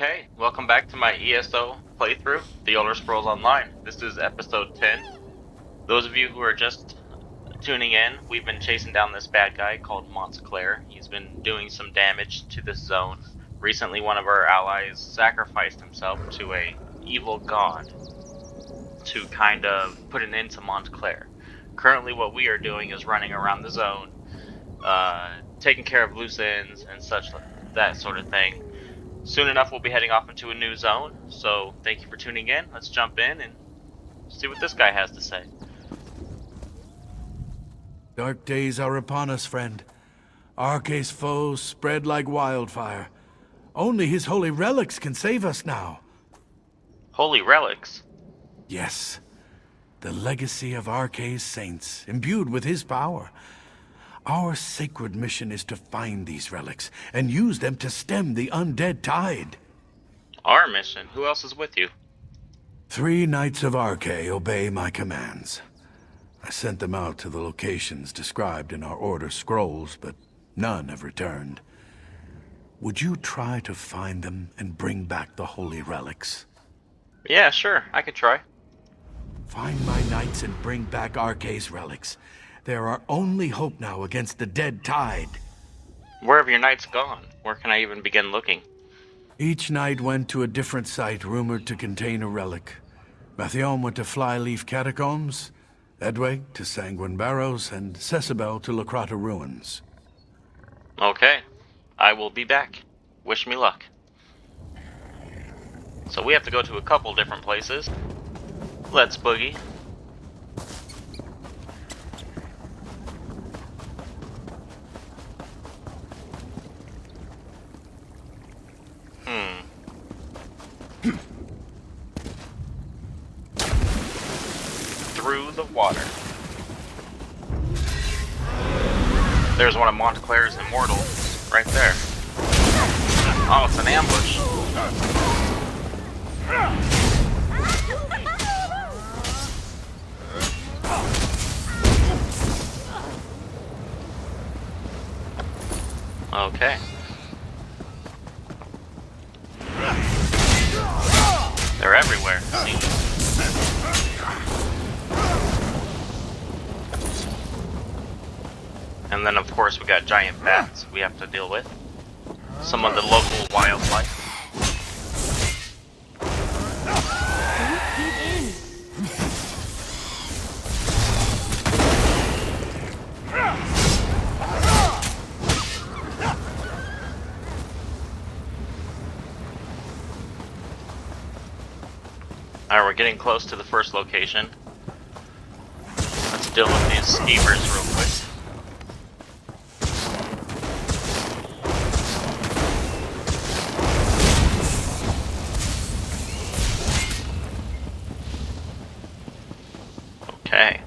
Okay, welcome back to my ESO playthrough, The Elder Scrolls Online. This is episode 10. Those of you who are just tuning in, we've been chasing down this bad guy called Montclair. He's been doing some damage to this zone. Recently, one of our allies sacrificed himself to a evil god to kind of put an end to Montclair. Currently, what we are doing is running around the zone, taking care of loose ends and such, that sort of thing. Soon enough, we'll be heading off into a new zone, so thank you for tuning in. Let's jump in and see what this guy has to say. Dark days are upon us, friend. Arce's foes spread like wildfire. Only his holy relics can save us now. Holy relics? Yes. The legacy of Arce's saints, imbued with his power. Our sacred mission is to find these relics and use them to stem the undead tide. Our mission? Who else is with you? 3 Knights of Arce obey my commands. I sent them out to the locations described in our order scrolls, but none have returned. Would you try to find them and bring back the holy relics? Yeah, sure, I could try. Find my knights and bring back Arce's relics. They're our only hope now against the dead tide. Where have your knights gone? Where can I even begin looking? Each knight went to a different site rumored to contain a relic. Mathion went to Flyleaf Catacombs, Edweg to Sanguine Barrows, and Cecibel to Lacrata Ruins. Okay, I will be back. Wish me luck. So we have to go to a couple different places. Let's boogie. Through the water. There's one of Montclair's immortals right there. Oh, it's an ambush. Okay. They're everywhere. And then, of course, we got giant bats we have to deal with. Some of the local wildlife. Alright, we're getting close to the first location. Let's deal with these skeevers real quick. Okay.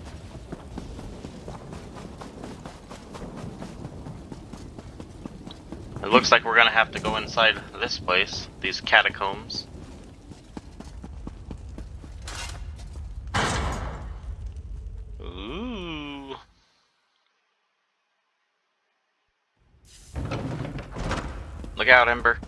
It looks like we're gonna have to go inside this place, these catacombs. Ooh. Look out, Ember.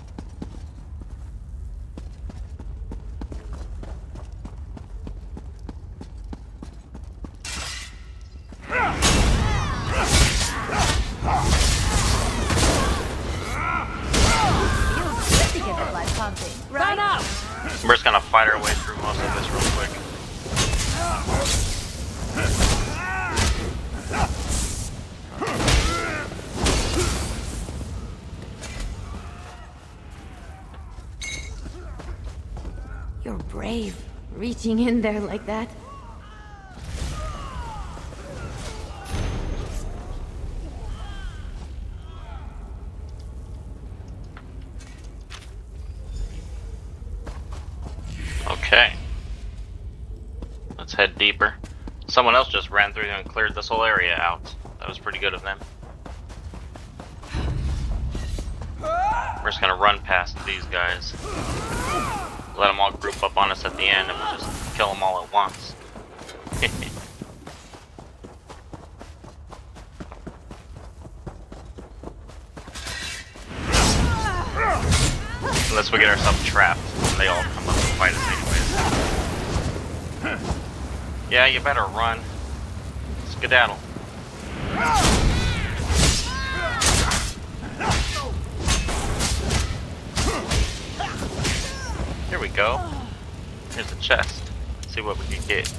Run up! We're just gonna fight our way through most of this real quick. You're brave, reaching in there like that. Okay. Let's head deeper. Someone else just ran through and cleared this whole area out. That was pretty good of them. We're just gonna run past these guys. Let them all group up on us at the end and we'll just kill them all at once. Unless we get ourselves trapped, and they all come up and fight us anyways. Yeah, you better run. Skedaddle. Here we go. Here's a chest. Let's see what we can get.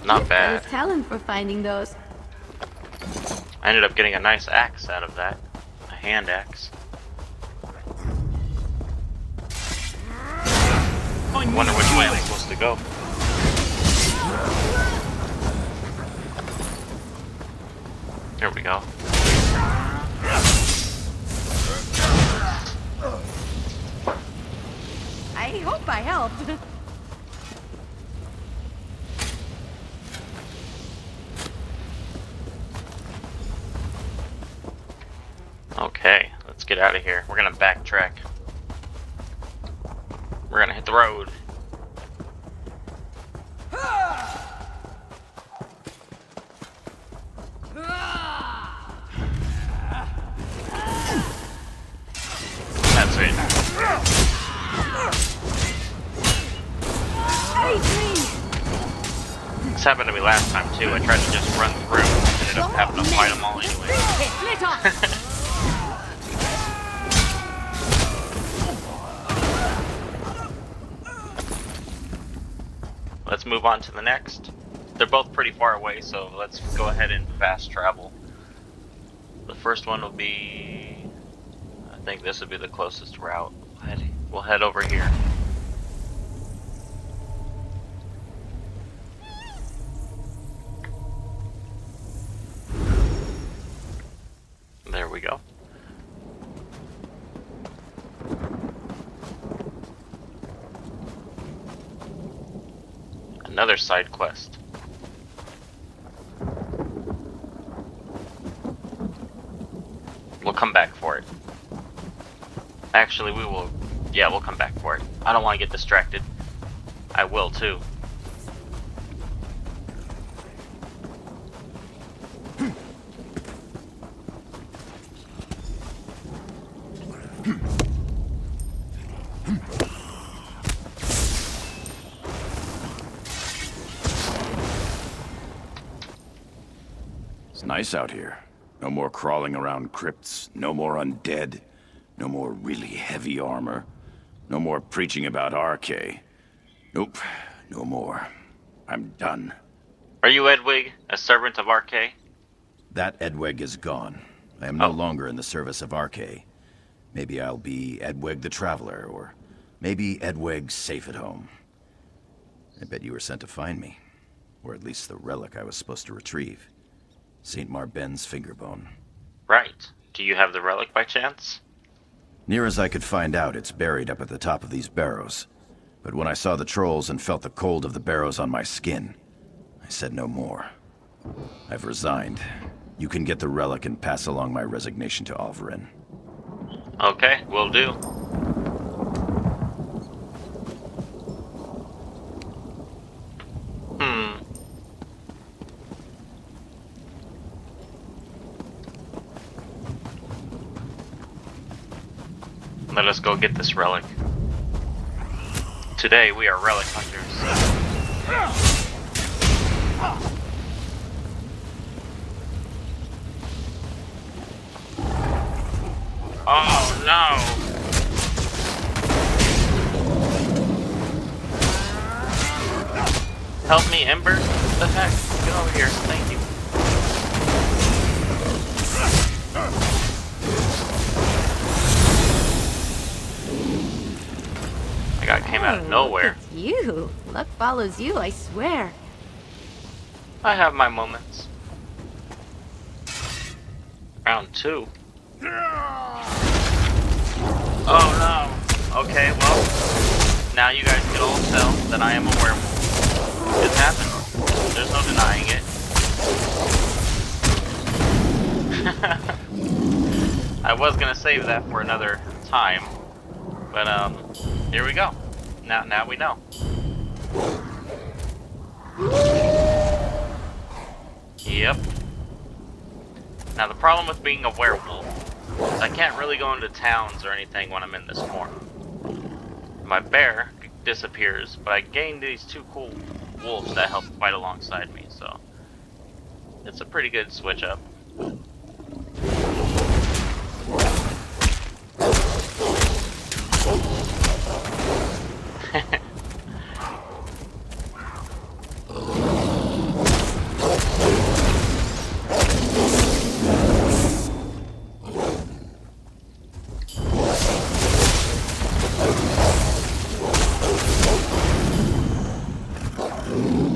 Not bad. Nice talent for finding those. I ended up getting a nice axe out of that. A hand axe. Wonder which way I'm supposed to go. Here we go. I hope I helped. Okay, let's get out of here. We're gonna backtrack. We're gonna hit the road. That's it. This happened to me last time too. I tried to just run through, ended up having to fight them all anyway. Let's move on to the next. They're both pretty far away, so let's go ahead and fast travel. The first one will be... I think this would be the closest route. We'll head over here. There we go. Another side quest. We'll come back for it. Actually, we will... Yeah, we'll come back for it. I don't want to get distracted. I will, too. It's nice out here. No more crawling around crypts, no more undead, no more really heavy armor, no more preaching about RK. Nope, no more. I'm done. Are you Edwig, a servant of RK? That Edwig is gone. I am no longer in the service of RK. Maybe I'll be Edwig the Traveler, or maybe Edwig safe at home. I bet you were sent to find me. Or at least the relic I was supposed to retrieve. St. Marben's fingerbone. Right. Do you have the relic by chance? Near as I could find out, it's buried up at the top of these barrows. But when I saw the trolls and felt the cold of the barrows on my skin, I said no more. I've resigned. You can get the relic and pass along my resignation to Alvarin. Okay, will do. Let us go get this relic. Today we are relic hunters. Oh no! Help me, Ember? What the heck? Get over here. Thank you. That guy came out of nowhere. It's you. Luck follows you, I swear. I have my moments. Round 2. Oh no. Okay, well, now you guys can all tell that I am a werewolf. It happened. There's no denying it. I was gonna save that for another time, but here we go. Now we know. Yep. Now the problem with being a werewolf is I can't really go into towns or anything when I'm in this form. My bear disappears, but I gained these two cool wolves that help fight alongside me, so it's a pretty good switch up.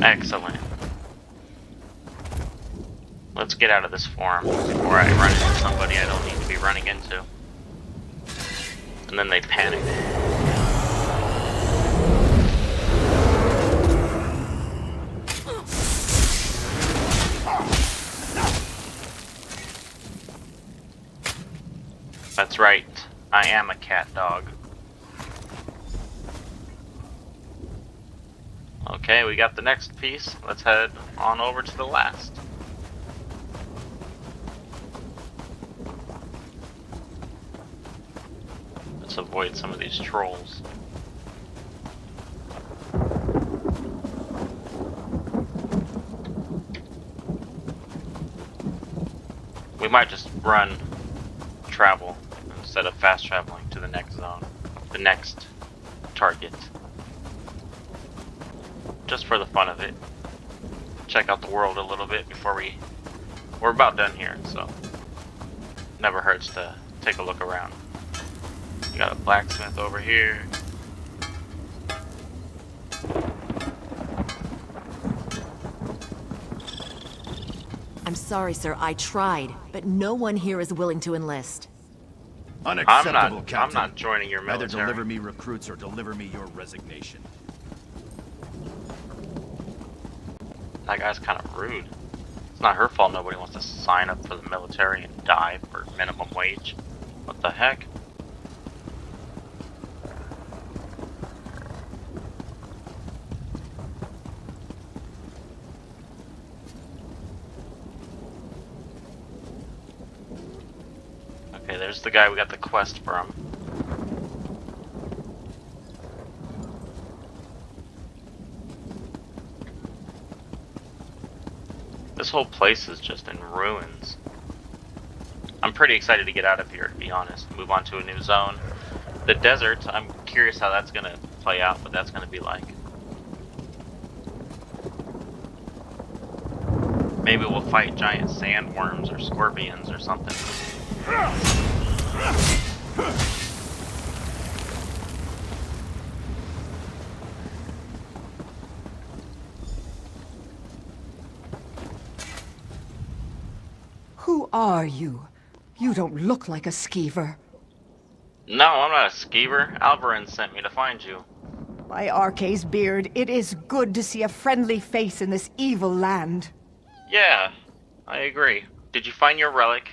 Excellent. Let's get out of this form before I run into somebody I don't need to be running into. And then they panic. That's right, I am a cat dog. Okay, we got the next piece. Let's head on over to the last. Let's avoid some of these trolls. We might just run, travel, instead of fast traveling to the next zone, the next target. Just for the fun of it. Check out the world a little bit before we're about done here, so never hurts to take a look around. We got a blacksmith over here. I'm sorry, sir. I tried, but no one here is willing to enlist. Unacceptable, Captain. I'm not joining your military. Either deliver me recruits or deliver me your resignation. That guy's kind of rude. It's not her fault nobody wants to sign up for the military and die for minimum wage. What the heck? Okay, there's the guy we got the quest from. This whole place is just in ruins. I'm pretty excited to get out of here, to be honest. Move on to a new zone. The desert, I'm curious how that's gonna play out, what that's gonna be like. Maybe we'll fight giant sandworms or scorpions or something. Who are you? You don't look like a skeever. No, I'm not a skeever. Alvarin sent me to find you. By Arce's beard, it is good to see a friendly face in this evil land. Yeah, I agree. Did you find your relic?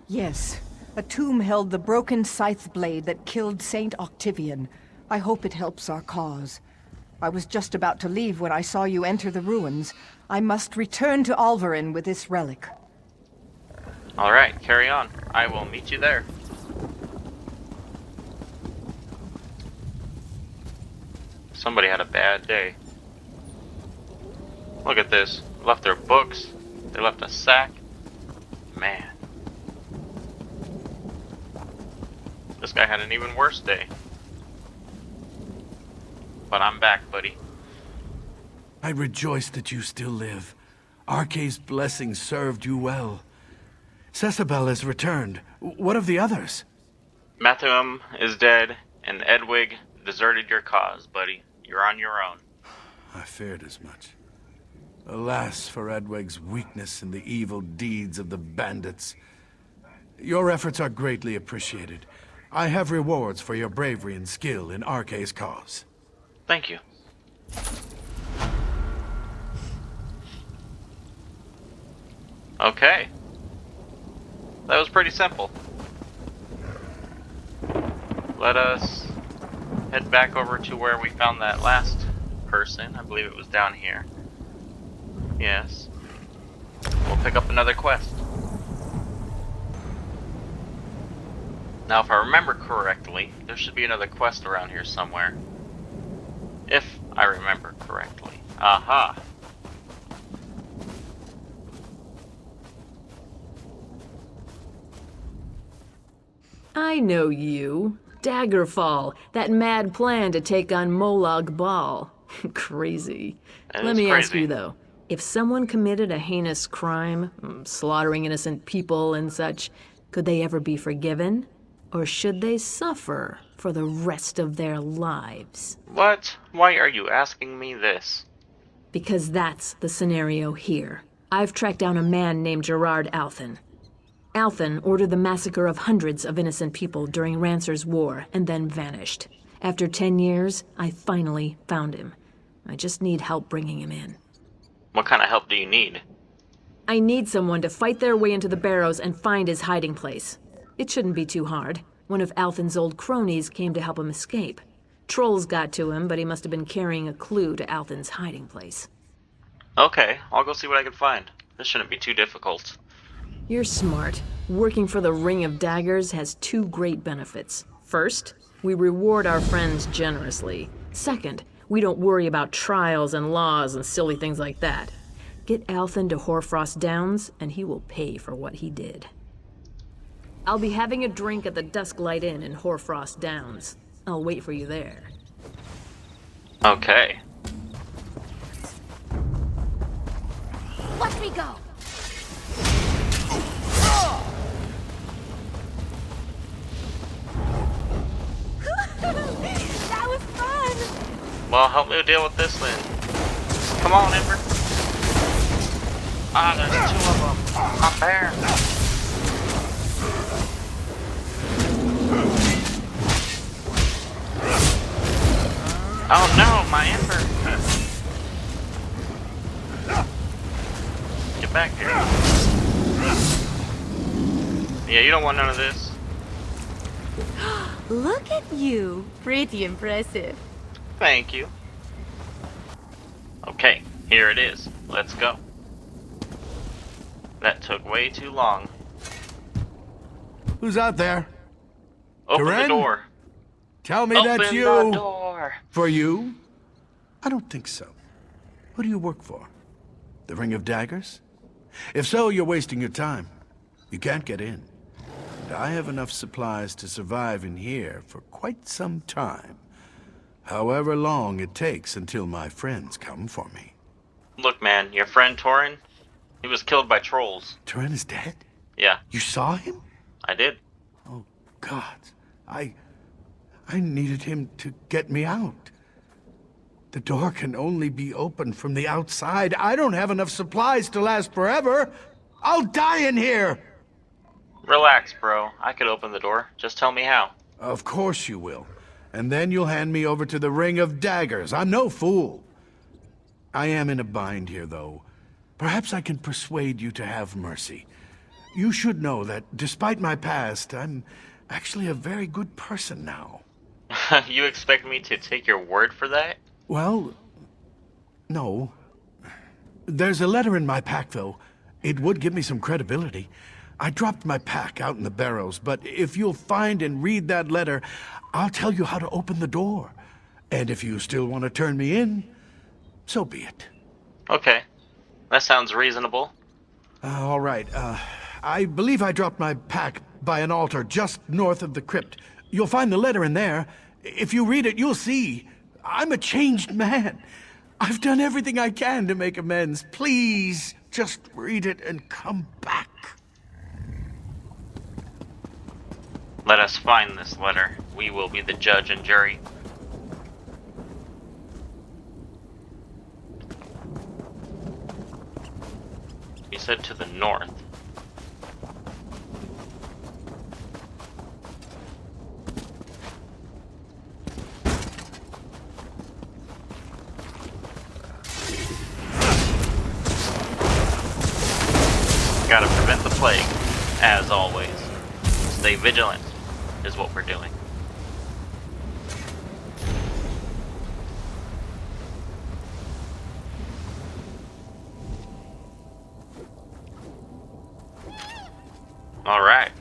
Yes, a tomb held the broken scythe blade that killed Saint Octavian. I hope it helps our cause. I was just about to leave when I saw you enter the ruins. I must return to Alvarin with this relic. Alright, carry on. I will meet you there. Somebody had a bad day. Look at this. Left their books. They left a sack. Man. This guy had an even worse day. But I'm back, buddy. I rejoice that you still live. Arce's blessing served you well. Cecibel has returned. What of the others? Mathuum is dead, and Edwig deserted your cause, buddy. You're on your own. I feared as much. Alas for Edwig's weakness in the evil deeds of the bandits. Your efforts are greatly appreciated. I have rewards for your bravery and skill in Arce's cause. Thank you. Okay. That was pretty simple. Let us head back over to where we found that last person. I believe it was down here. Yes. We'll pick up another quest. Now, if I remember correctly, there should be another quest around here somewhere. If I remember correctly. Aha! I know you. Daggerfall, that mad plan to take on Molag Bal. Crazy. Let me ask you though, if someone committed a heinous crime, slaughtering innocent people and such, could they ever be forgiven? Or should they suffer for the rest of their lives? What? Why are you asking me this? Because that's the scenario here. I've tracked down a man named Gerard Althen. Althen ordered the massacre of hundreds of innocent people during Rancer's War and then vanished. After 10 years, I finally found him. I just need help bringing him in. What kind of help do you need? I need someone to fight their way into the barrows and find his hiding place. It shouldn't be too hard. One of Althen's old cronies came to help him escape. Trolls got to him, but he must have been carrying a clue to Althen's hiding place. Okay, I'll go see what I can find. This shouldn't be too difficult. You're smart. Working for the Ring of Daggers has two great benefits. First, we reward our friends generously. Second, we don't worry about trials and laws and silly things like that. Get Althen to Hoarfrost Downs, and he will pay for what he did. I'll be having a drink at the Dusklight Inn in Hoarfrost Downs. I'll wait for you there. Okay. Let me go! That was fun! Well, help me deal with this then. Come on, Ember. Ah, there's two of them. Not fair. Oh no, my Ember. Get back here. Yeah, you don't want none of this. Look at you. Pretty impressive. Thank you. Okay, here it is. Let's go. That took way too long. Who's out there? Open Karen? the door. Tell me Open that's you. the door. For you? I don't think so. Who do you work for? The Ring of Daggers? If so, you're wasting your time. You can't get in. And I have enough supplies to survive in here for quite some time. However long it takes until my friends come for me. Look, man, your friend Torin, he was killed by trolls. Turin is dead? Yeah, You saw him? I did. Oh, God. I needed him to get me out. The door can only be opened from the outside. I don't have enough supplies to last forever. I'll die in here! Relax, bro. I could open the door. Just tell me how. Of course you will. And then you'll hand me over to the Ring of Daggers. I'm no fool. I am in a bind here, though. Perhaps I can persuade you to have mercy. You should know that, despite my past, I'm actually a very good person now. You expect me to take your word for that? Well, no. There's a letter in my pack, though. It would give me some credibility. I dropped my pack out in the barrows, but if you'll find and read that letter, I'll tell you how to open the door. And if you still want to turn me in, so be it. Okay. That sounds reasonable. All right. I believe I dropped my pack by an altar just north of the crypt. You'll find the letter in there. If you read it, you'll see. I'm a changed man. I've done everything I can to make amends. Please, just read it and come back. Let us find this letter. We will be the judge and jury. You said to the north. Gotta prevent the plague, as always. Stay vigilant is what we're doing. Alright.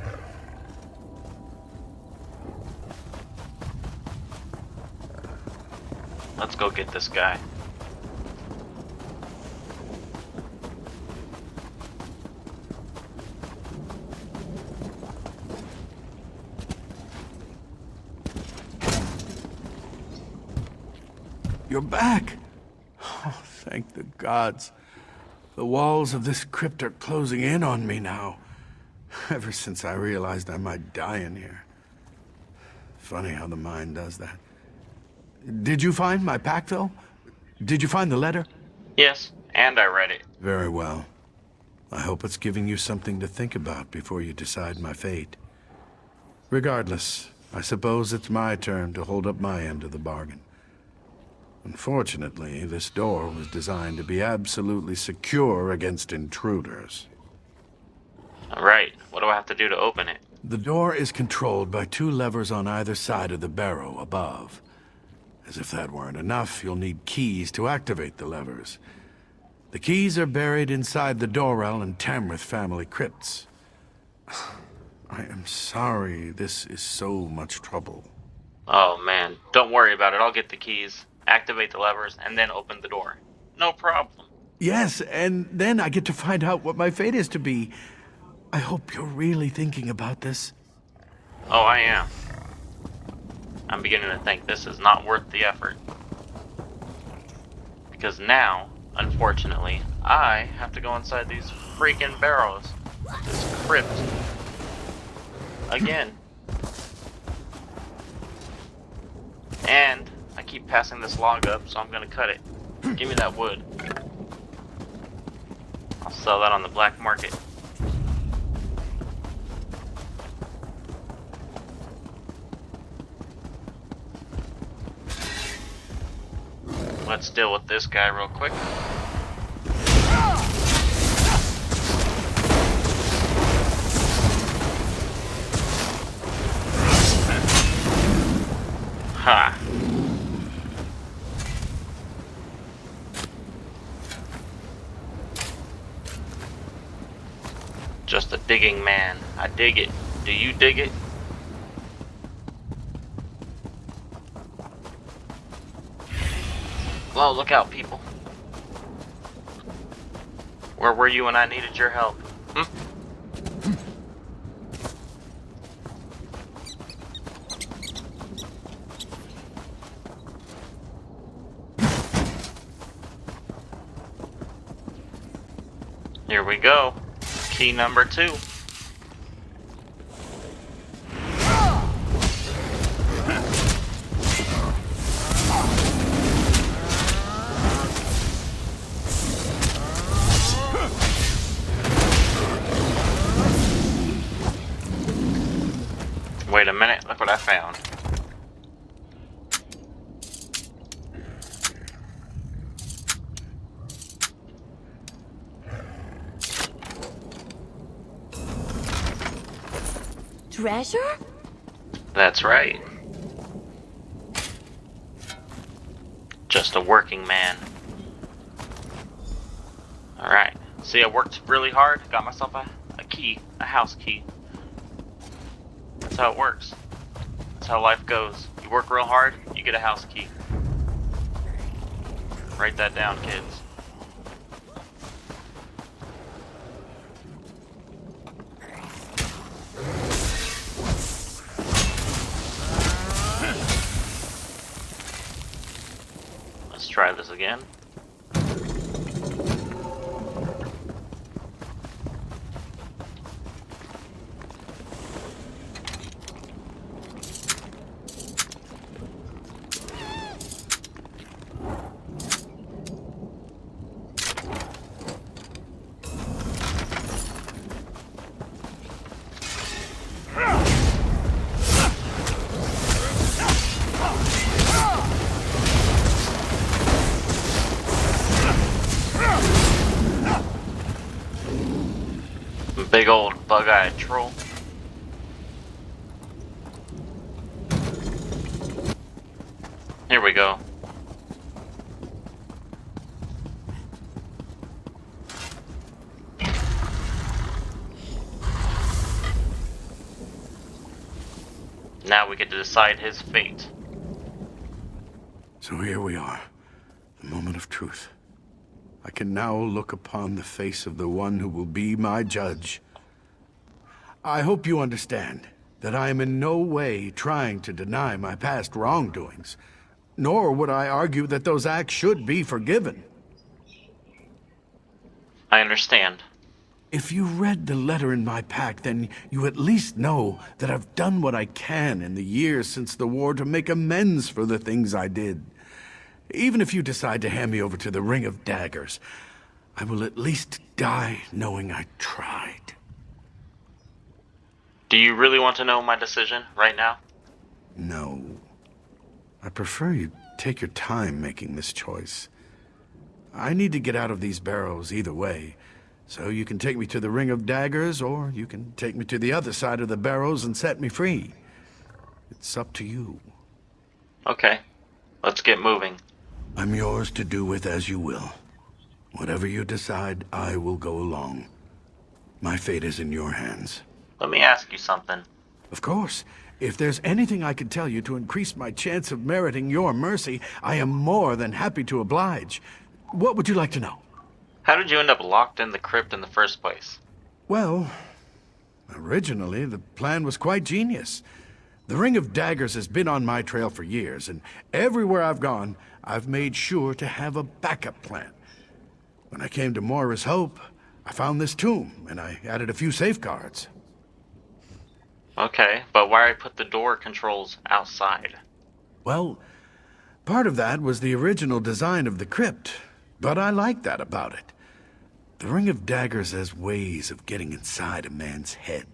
Let's go get this guy. You're back! Oh, thank the gods. The walls of this crypt are closing in on me now. Ever since I realized I might die in here. Funny how the mind does that. Did you find my pack, though? Did you find the letter? Yes, and I read it. Very well. I hope it's giving you something to think about before you decide my fate. Regardless, I suppose it's my turn to hold up my end of the bargain. Unfortunately, this door was designed to be absolutely secure against intruders. Alright, what do I have to do to open it? The door is controlled by 2 levers on either side of the barrow above. As if that weren't enough, you'll need keys to activate the levers. The keys are buried inside the Dorrell and Tamrith family crypts. I am sorry this is so much trouble. Oh man, don't worry about it. I'll get the keys, activate the levers, and then open the door. No problem. Yes, and then I get to find out what my fate is to be. I hope you're really thinking about this. Oh, I am. I'm beginning to think this is not worth the effort. Because now, unfortunately, I have to go inside these freaking barrows. This crypt. Again. And I keep passing this log up, so I'm gonna cut it. Give me that wood. I'll sell that on the black market. Let's deal with this guy real quick. Ha! Just a digging man. I dig it. Do you dig it? Whoa, look out, people. Where were you when I needed your help? Here we go. Key number 2. Wait a minute, look what I found. Treasure? That's right. Just a working man. Alright, see, I worked really hard, got myself a key, a house key. That's how it works. That's how life goes. You work real hard, you get a house key. Write that down, kids. Let's try this again. Big old bug-eyed troll. Here we go. Now we get to decide his fate. So here we are, the moment of truth. I can now look upon the face of the one who will be my judge. I hope you understand that I am in no way trying to deny my past wrongdoings, nor would I argue that those acts should be forgiven. I understand. If you read the letter in my pack, then you at least know that I've done what I can in the years since the war to make amends for the things I did. Even if you decide to hand me over to the Ring of Daggers, I will at least die knowing I tried. Do you really want to know my decision right now? No. I prefer you take your time making this choice. I need to get out of these barrows either way, so you can take me to the Ring of Daggers, or you can take me to the other side of the barrows and set me free. It's up to you. Okay, let's get moving. I'm yours to do with as you will. Whatever you decide, I will go along. My fate is in your hands. Let me ask you something. Of course. If there's anything I can tell you to increase my chance of meriting your mercy, I am more than happy to oblige. What would you like to know? How did you end up locked in the crypt in the first place? Well, originally the plan was quite genius. The Ring of Daggers has been on my trail for years, and everywhere I've gone, I've made sure to have a backup plan. When I came to Moira's Hope, I found this tomb, and I added a few safeguards. Okay, but why put the door controls outside? Well, part of that was the original design of the crypt, but I like that about it. The Ring of Daggers has ways of getting inside a man's head.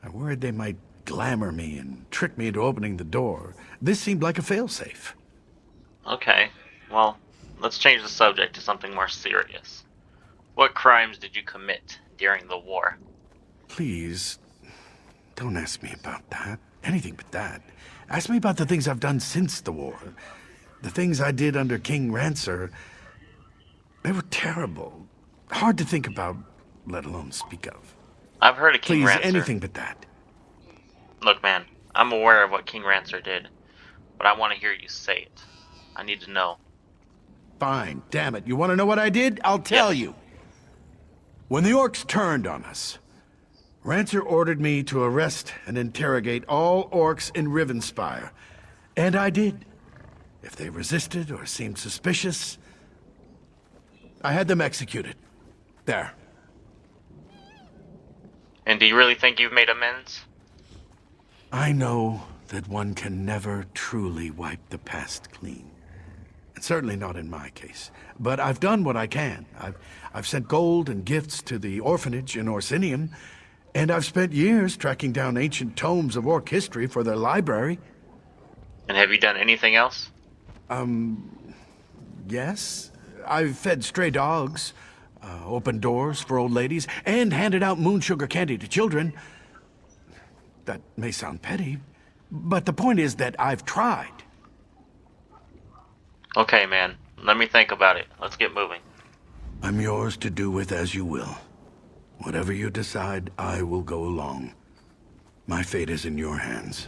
I worried they might glamour me and trick me into opening the door. This seemed like a failsafe. Okay, well, let's change the subject to something more serious. What crimes did you commit during the war? Please, don't ask me about that. Anything but that. Ask me about the things I've done since the war. The things I did under King Rancer. They were terrible. Hard to think about, let alone speak of. I've heard of King Please, Rancer. anything but that. Look, man, I'm aware of what King Rancer did, but I want to hear you say it. I need to know. Fine, damn it. You want to know what I did? I'll tell you. When the orcs turned on us, Rancer ordered me to arrest and interrogate all orcs in RivenSpire. And I did. If they resisted or seemed suspicious, I had them executed. There. And do you really think you've made amends? I know that one can never truly wipe the past clean. And certainly not in my case. But I've done what I can. I've sent gold and gifts to the orphanage in Orsinium, and I've spent years tracking down ancient tomes of orc history for their library. And have you done anything else? Yes. I've fed stray dogs, opened doors for old ladies, and handed out moon sugar candy to children. That may sound petty, but the point is that I've tried. Okay, man. Let me think about it. Let's get moving. I'm yours to do with as you will. Whatever you decide, I will go along. My fate is in your hands.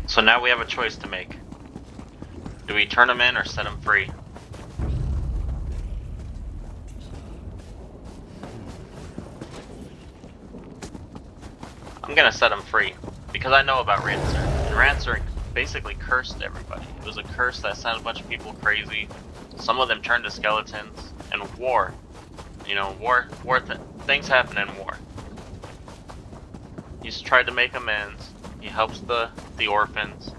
So now we have a choice to make. Do we turn him in or set him free? I'm gonna set him free, because I know about Rancer. And Rancer basically cursed everybody. It was a curse that sent a bunch of people crazy. Some of them turned to skeletons. And war. You know, things happen in war. He's tried to make amends. He helps the orphans.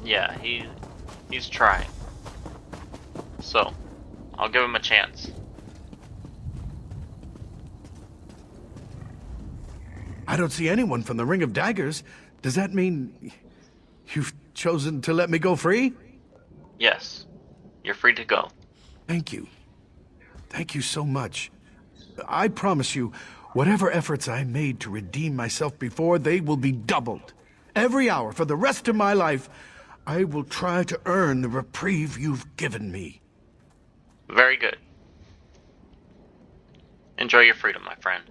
Yeah, he's trying. So, I'll give him a chance. I don't see anyone from the Ring of Daggers. Does that mean you've chosen to let me go free? Yes, you're free to go. Thank you. Thank you so much. I promise you, whatever efforts I made to redeem myself before, they will be doubled. Every hour for the rest of my life, I will try to earn the reprieve you've given me. Very good. Enjoy your freedom, my friend.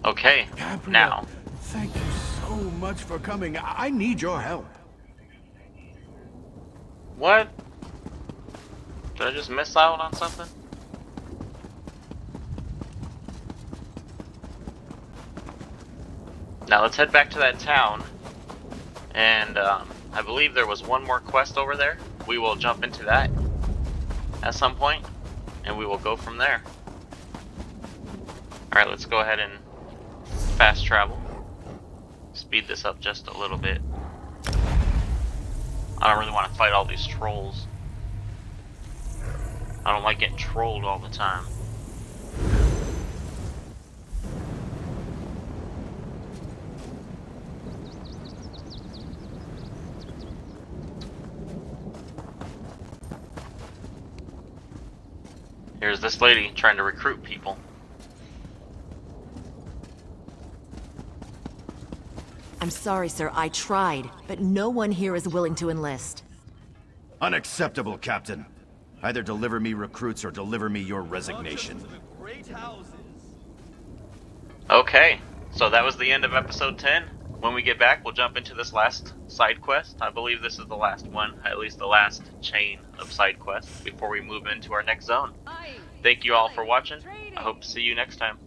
Okay, Gabriel, now. thank you so much for coming. I need your help. What? Did I just miss out on something? Now let's head back to that town. And I believe there was one more quest over there. We will jump into that at some point, and we will go from there. Alright, let's go ahead and fast travel. Speed this up just a little bit. I don't really want to fight all these trolls. I don't like getting trolled all the time. Here's this lady trying to recruit people. I'm sorry, sir. I tried, but no one here is willing to enlist. Unacceptable, Captain. Either deliver me recruits or deliver me your resignation. Okay, so that was the end of episode 10. When we get back, we'll jump into this last side quest. I believe this is the last one, at least the last chain of side quests, before we move into our next zone. Thank you all for watching. I hope to see you next time.